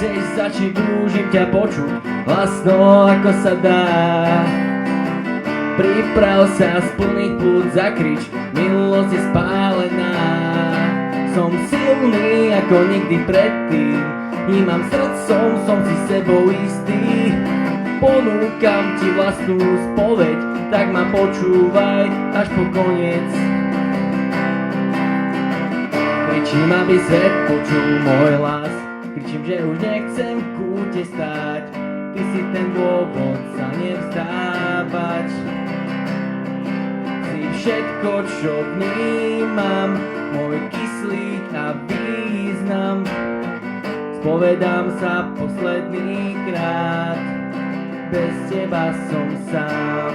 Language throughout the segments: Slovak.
chceš začať, túžim ťa počuť hlasno ako sa dá. Priprav sa z plných plúc, zakrič, milosť je spálená. Som silný ako nikdy predtým, vnímam srdcom, som si sebou istý. Ponúkam ti vlastnú spoveď, tak ma počúvaj až po koniec. Kričím, aby svet počul môj hlas, kričím, že už nechcem v kúte stáť. Ty si ten dôvod sa nevzdávať. Si všetko, čo vnímam, môj kyslík a význam. Spovedám sa posledný krát, bez teba som sám.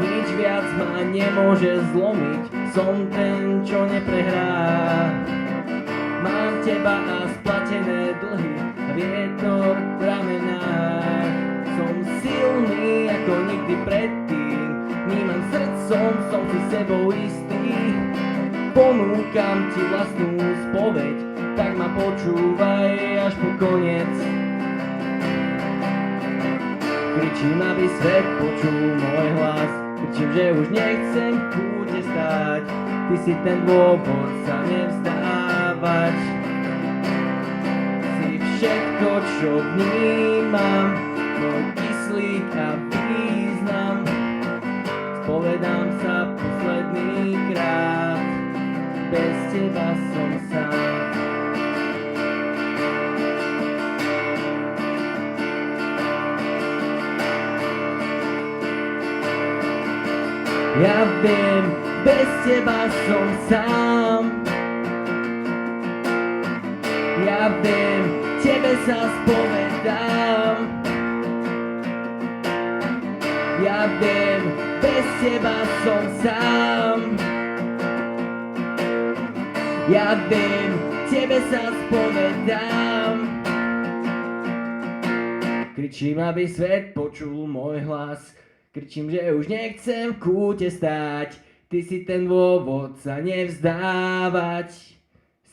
Nič viac ma nemôže zlomiť, som ten, čo neprehrá. Mám teba a splatené dlhy, vietor v ramenách. Som silný ako nikdy predtým, vnímam srdcom, som si sebou istý. Ponúkam ti vlastnú spoveď, tak ma počúvaj až po koniec. Kričím, aby svet počul môj hlas, kričím, že už nechcem v kúte stáť. Ty si ten dôvod sa nevzdávať. Si všetko, čo vnímam, môj kyslík a význam. Spovedám sa posledný krát, bez teba som sám. Ja viem, bez teba som sám. Ja viem, tebe sa spovedám. Ja viem, bez teba som sám. Ja viem, tebe sa spovedám. Kričím, aby svet počul môj hlas, kričím, že už nechcem v kúte stáť. Ty si ten dôvod sa nevzdávať.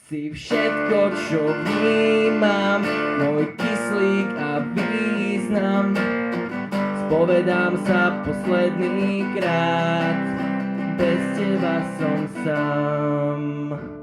Si všetko, čo vnímam, môj kyslík a význam. Spovedám sa posledný krát, bez teba som sám.